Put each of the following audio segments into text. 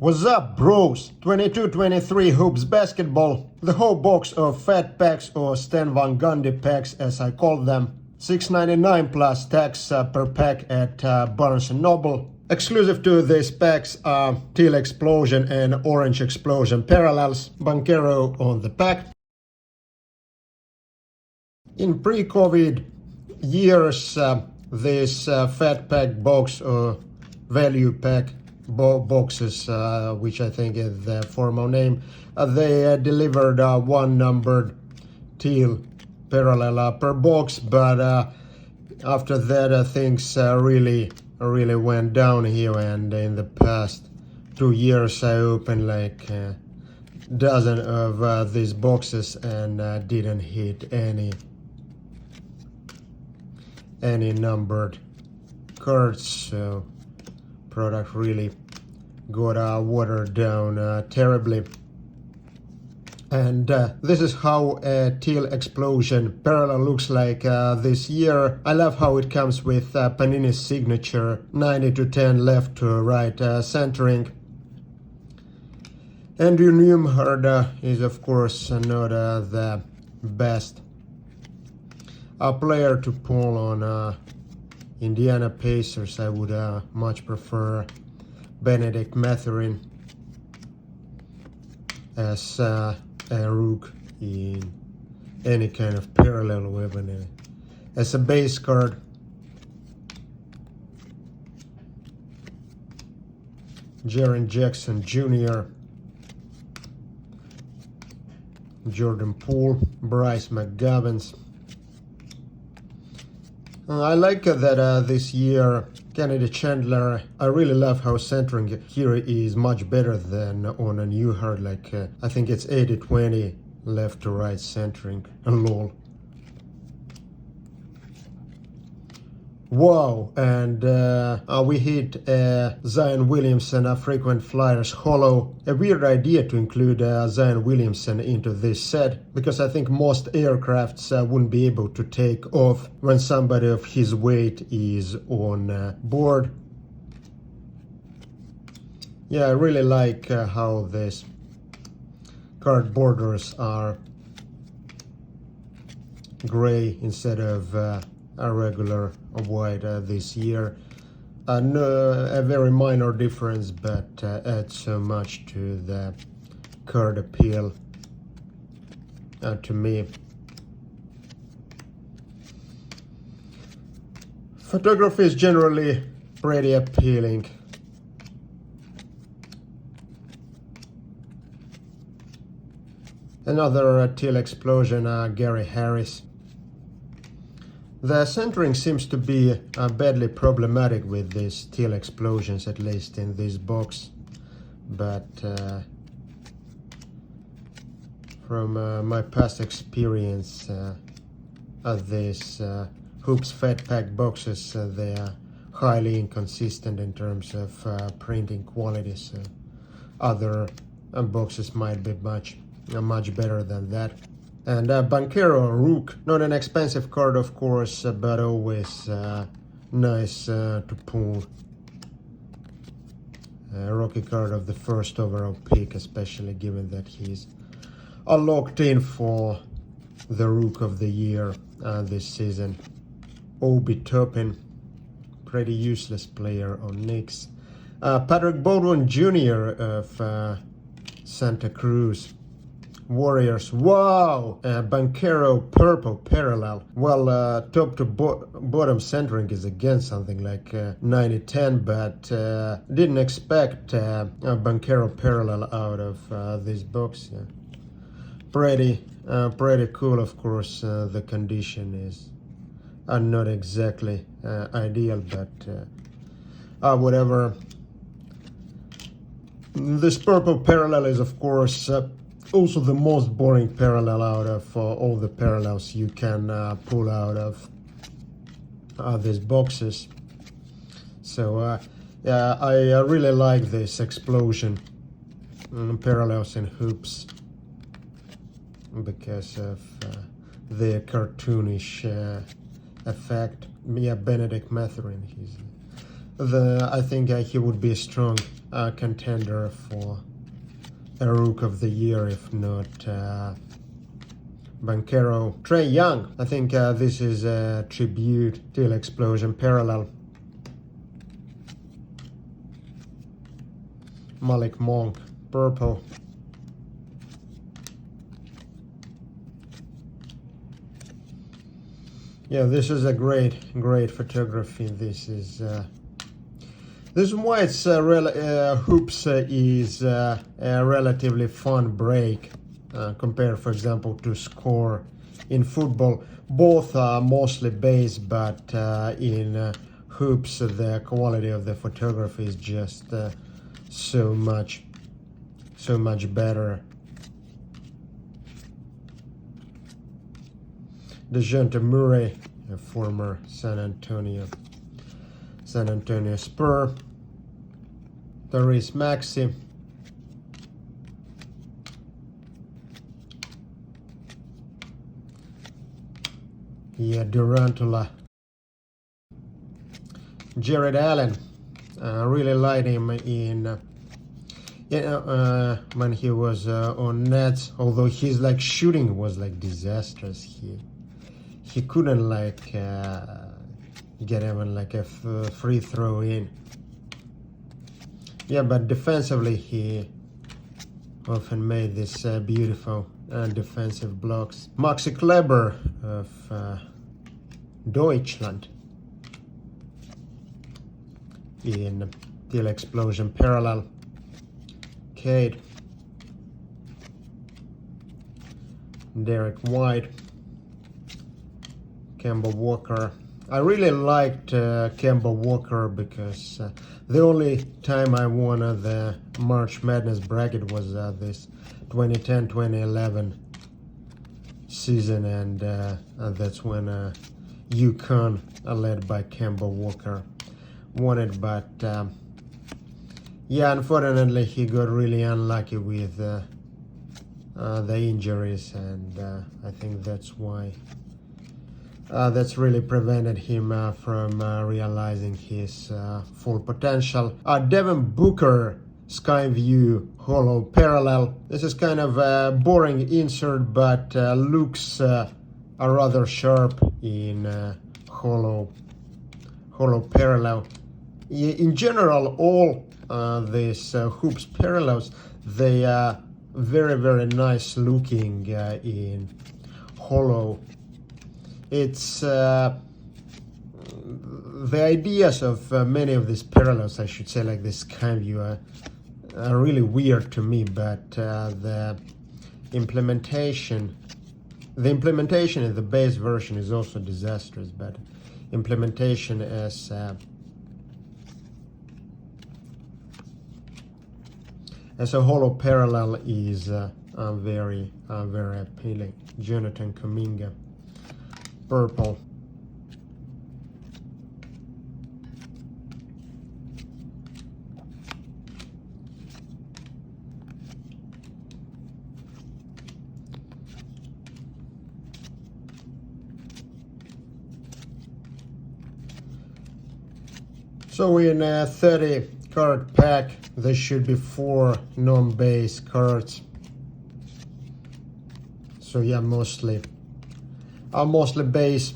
What's up, bros? 22-23 Hoops Basketball. The whole box of fat packs or Stan Van Gundy packs as I call them. $6.99 plus tax per pack at Barnes & Noble. Exclusive to these packs are Teal Explosion and Orange Explosion parallels. Banchero on the pack. In pre-COVID years, this fat pack box or value pack boxes, which I think is the formal name, they delivered one numbered teal parallel per box, but after that things really went down here, and in the past 2 years I opened like a dozen of these boxes and didn't hit any numbered cards, so product really got watered down terribly. And this is how a Teal Explosion parallel looks like this year. I love how it comes with Panini's signature 90-10 left to right centering. Andrew Newhart is of course not the best player to pull on Indiana Pacers. I would much prefer Benedict Mathurin as a rook in any kind of parallel weapon. As a base card, Jaren Jackson Jr., Jordan Poole, Bryce McGavins. I like that this year Kennedy Chandler, I really love how centering here is much better than on a Newhart. Like I think it's 80-20 left to right centering. Lol. Wow, and we hit Zion Williamson, a frequent flyers holo. A weird idea to include Zion Williamson into this set, because I think most aircrafts wouldn't be able to take off when somebody of his weight is on board. Yeah, I really like how this card borders are gray instead of a regular white this year. A very minor difference, but adds so much to the card appeal to me. Photography is generally pretty appealing. Another Teal Explosion, Gary Harris. The centering seems to be badly problematic with these Teal Explosions, at least in this box. But from my past experience of these Hoops Fat Pack boxes, they are highly inconsistent in terms of printing quality. So other boxes might be much better than that. And Banchero Rook, not an expensive card of course, but always nice to pull. Rookie card of the first overall pick, especially given that he's locked in for the Rook of the Year this season. Obi Toppin, pretty useless player on Knicks. Patrick Baldwin Jr. of Santa Cruz Warriors. Wow! Banchero purple parallel. Well, top to bottom centering is again something like 90-10, but didn't expect a Banchero parallel out of this box. Yeah. Pretty cool, of course. The condition is not exactly ideal, but whatever. This purple parallel is, of course, also the most boring parallel out of all the parallels you can pull out of these boxes. So yeah, I really like this explosion parallels in hoops because of the cartoonish effect. Yeah, Benedict Mathurin, I think he would be strong contender for a Rook of the Year, if not Banchero. Trae Young, I think this is a tribute to Explosion Parallel. Malik Monk, purple. Yeah, this is a great photography. This is why it's hoops is a relatively fun break compared, for example, to score in football. Both are mostly base, but in hoops the quality of the photography is just so much better. DeJounte Murray, a former San Antonio Spur. Therese Maxey. Yeah, Durantula. Jared Allen. Really liked him in when he was on Nets. Although his shooting was disastrous. He couldn't get even a free throw in. Yeah, but defensively he often made this beautiful defensive blocks. Maxi Kleber of Deutschland in Steel Explosion Parallel. Cade. Derek White. Kemba Walker. I really liked Kemba Walker because the only time I won the March Madness bracket was this 2010-2011 season, and that's when UConn, led by Kemba Walker, won it. But yeah, unfortunately he got really unlucky with the injuries, and I think that's why that's really prevented him from realizing his full potential. Devin Booker, Skyview Hollow Parallel. This is kind of a boring insert, but looks rather sharp in Hollow Parallel. In general, all these Hoops Parallels, they are very nice looking in Hollow. It's the ideas of many of these parallels, I should say, like this Skyview, are really weird to me, but the implementation in the base version is also disastrous. But implementation as a hollow parallel is very appealing. Jonathan Kuminga, purple. So in a 30 card pack, there should be 4 non-base cards. So yeah, mostly base.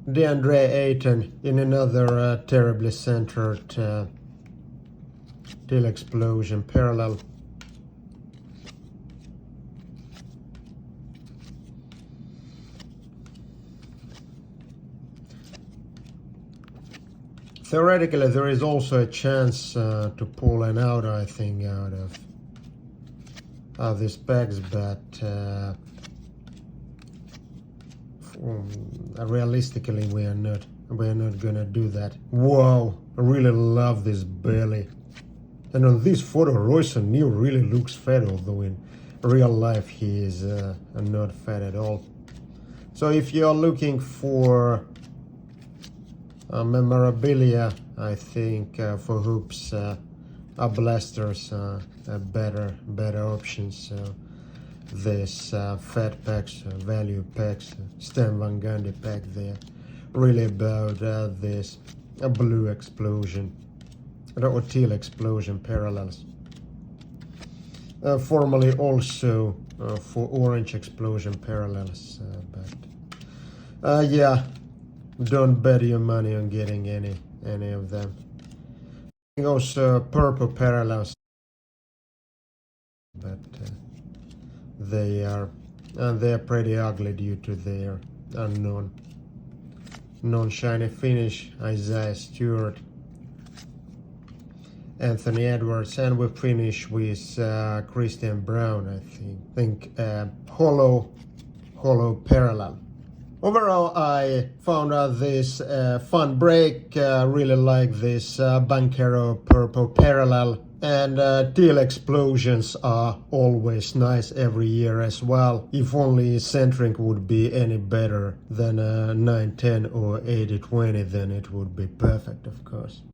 DeAndre Ayton in another terribly centered Steel Explosion Parallel. Theoretically, there is also a chance to pull an out, I think, out of these packs, but realistically, we are not gonna do that. Wow, I really love this belly. And on this photo, Royce O'Neal really looks fat, although in real life he is not fat at all. So if you're looking for memorabilia, I think for hoops, blasters are better options. So this fat packs, value packs, Stan Van Gundy pack, they're really about this. a blue explosion, or teal explosion parallels. Formerly also for orange explosion parallels, but yeah, don't bet your money on getting any of them. Also purple parallels, but they're pretty ugly due to their non-shiny finish. Isaiah Stewart, Anthony Edwards, and we finish with Christian Brown. I think hollow parallel. Overall, I found out this fun break. Really like this Bankero purple parallel, and teal explosions are always nice every year as well. If only centering would be any better than 910 or 8020, then it would be perfect, of course.